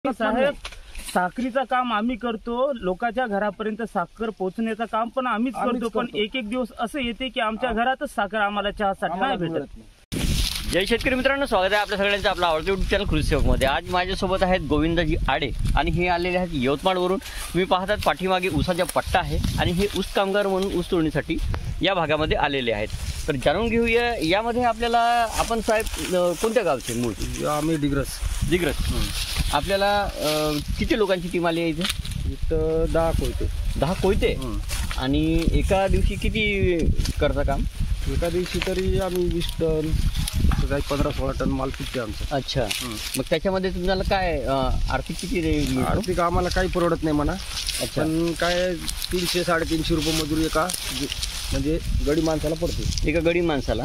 साहेब, साखरीचं काम आम्ही करतो, लोकांच्या घरापर्यंत साखर पोहोचण्याचं काम पण आम्हीच करतो, पण एक एक दिवस असं येते की आमच्या घरातच साखर आम्हाला चहासाठी नाही भेटत. जय शेतकरी मित्रांनो, स्वागत आहे आपल्या सगळ्यांचं आपला आवडतं यूट्यूब चॅनल कृषी सेवकमध्ये. आज माझ्यासोबत आहेत गोविंदजी आडे आणि हे आलेले आहेत यवतमाळवरून. तुम्ही पाहतात पाठीमागे ऊसाचा पट्टा आहे आणि हे ऊस कामगार म्हणून ऊस तोडणीसाठी या भागामध्ये आलेले आहेत. तर जाणून घेऊया यामध्ये आपल्याला. आपण साहेब कोणत्या गावचे मूळ? आम्ही दिग्रस. आपल्याला किती लोकांची टीम आली आहे इथे? इथं 10 कोयते. 10 कोयते. आणि एका दिवशी किती करता काम? एका दिवशी तरी आम्ही 20 टन 15-16 टन माल पिकते आमचं. अच्छा. मग त्याच्यामध्ये तुम्हाला काय आर्थिक किती मिळतं? आर्थिक आम्हाला काही परवडत नाही म्हणा. पण काय 300-350 रुपये मजुरी एका म्हणजे गडी माणसाला पडते. एका गडी माणसाला.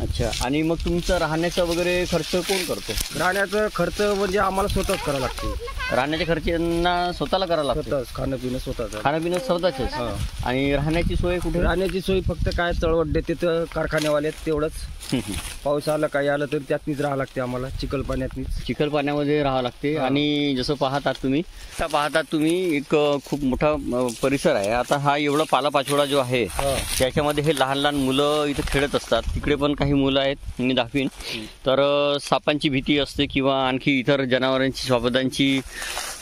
अच्छा. आणि मग तुमचं राहण्याचा वगैरे खर्च कोण करतो? राहण्याचा खर्च म्हणजे आम्हाला स्वतःच करावं लागते. राहण्याच्या खर्चांना स्वतःला करावं लागतं? स्वतःच. खाणं पिणं स्वतःच. खाणं पिणं स्वतःच. आणि राहण्याची सोय कुठे? राहण्याची सोय फक्त काय चळवट देते तर कारखान्यावाले तेवढंच. पाऊस आला काही आलं तर त्यातनीच राहावं लागते आम्हाला. चिखल पाण्यातनीच. चिखल पाण्यामध्ये राहावं लागते. आणि जसं पाहतात तुम्ही एक खूप मोठा परिसर आहे. आता हा एवढा पालापाचोळा जो आहे त्याच्यामध्ये हे लहान लहान मुलं इथे खेळत असतात. तिकडे पण काही मुलं आहेत मी दाखवीन. तर सापांची भीती असते किंवा आणखी इतर जनावरांची स्वापदांची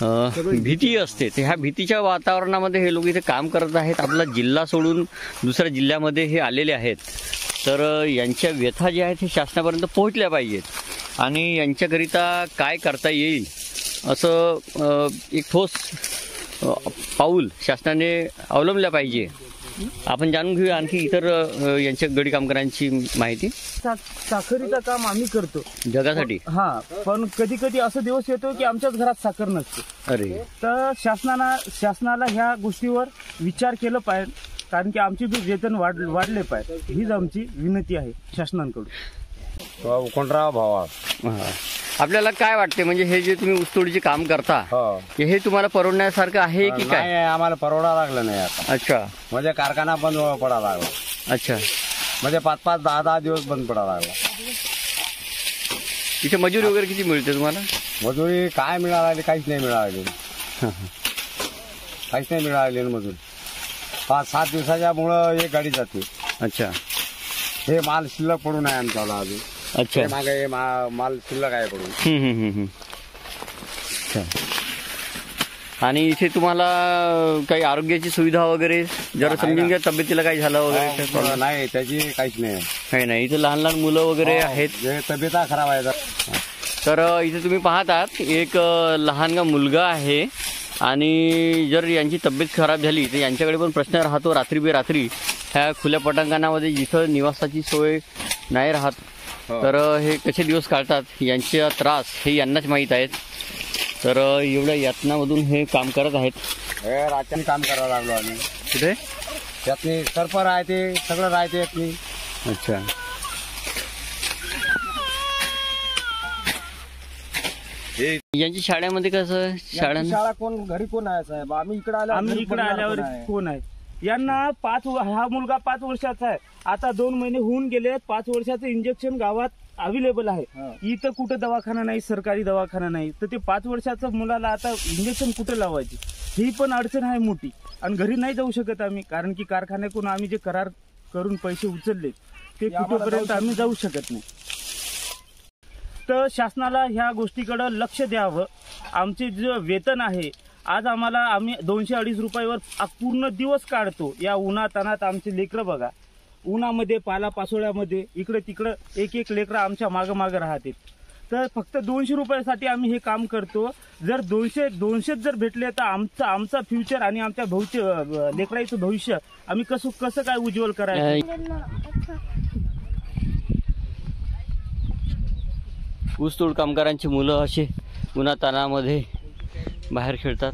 भीती असते. तर ह्या भीतीच्या वातावरणामध्ये हे लोक इथे काम करत आहेत. आपला जिल्हा सोडून दुसऱ्या जिल्ह्यामध्ये हे आलेले आहेत. तर यांच्या व्यथा ज्या आहेत हे शासनापर्यंत पोहोचल्या पाहिजेत आणि यांच्याकरिता काय करता येईल असं एक ठोस पाऊल शासनाने अवलंबल्या पाहिजे. आपण जाणून घेऊया आणखी इतर यांच्या गडी कामगारांची माहिती. साखरीचं काम आम्ही करतो जगासाठी. पण कधी कधी असं दिवस येतो की आमच्याच घरात साखर नसते. अरे. तर शासनाला ह्या गोष्टीवर विचार केलं पाहिजे, कारण की आमचे बी वेतन वाढले पाहिजे. हीच आमची विनंती आहे शासनाकडून. कोणराव भावा, आपल्याला काय वाटते म्हणजे हे जे तुम्ही ऊसतोडीचे काम करता हे तुम्हाला परवडण्यासारखं आहे की काय? आम्हाला परवडा लागलं नाही आता. अच्छा. म्हणजे कारखाना बंद पडा लागला. अच्छा. म्हणजे 5-5, 10-10 दिवस बंद पडा लागला. इथे मजुरी वगैरे किती मिळते तुम्हाला? मजुरी काय मिळाली? काहीच नाही मिळाली. काहीच नाही मिळाली मजुरी. 5-7 दिवसाच्या मुळे एक गाडी जाते. अच्छा. हे माल शिल्लक पडून आहे आमच्याला अजून. अच्छा. मागे माल शिल्लक आहे पडून. अच्छा. आणि इथे तुम्हाला काही आरोग्याची सुविधा वगैरे जरा समजून घ्या. तब्येतीला काही झालं वगैरे? नाही, त्याची काहीच नाही. काही नाही. इथे लहान लहान मुलं वगैरे आहेत. तब्येत खराब आहे. तर इथे तुम्ही पाहतात एक लहान मुलगा आहे आणि जर यांची तब्येत खराब झाली तर यांच्याकडे पण प्रश्न राहतो. रात्री बेरात्री ह्या खुल्या पटांगणामध्ये जिथं निवासाची सोय नाही राहत तर हे कसे दिवस काढतात यांचा त्रास हे यांनाच माहीत आहेत. तर एवढ्या यातनामधून हे काम करत आहेत. रात्री काम करावं लागलो आम्ही. कुठे? त्यातनी सर्प राहते, सगळं राहते यातनी. अच्छा. यांची शाळेमध्ये कसं? शाळा कोण घरी कोण आहे साहेब? आम्ही इकडे आल्यावर कोण आहे? यांना हा मुलगा 5 वर्षाचा आहे. आता 2 महिने होऊन गेले. 5 वर्षाचं इंजेक्शन गावात अवेलेबल आहे. इथं कुठं दवाखाना नाही, सरकारी दवाखाना नाही. तर ते 5 वर्षाचं मुलाला आता इंजेक्शन कुठं लावायचे ही पण अडचण आहे मोठी. आणि घरी नाही जाऊ शकत आम्ही, कारण की कारखान्याकडून आम्ही जे करार करून पैसे उचलले ते कुठेपर्यंत आम्ही जाऊ शकत नाही. तर शासनाला ह्या गोष्टीकडे लक्ष द्यावं. आमचे जे वेतन आहे आज आम्ही 200-250 रुपयावर पूर्ण दिवस काढतो. या उन्हातानात आमचे लेकरं बघा, उन्हामध्ये पालापाचोळ्यामध्ये इकडे तिकडं एक लेकरं आमच्या मागं राहते. तर फक्त 200 रुपयासाठी आम्ही हे काम करतो. जर 200 जर भेटले तर आमचा फ्युचर आणि आमच्या लेकराचं भविष्य आम्ही कसं काय उज्ज्वल करायचं? ऊसतोड कामगारांची मुलं असे उन्हातानामध्ये बाहेर खेळतात.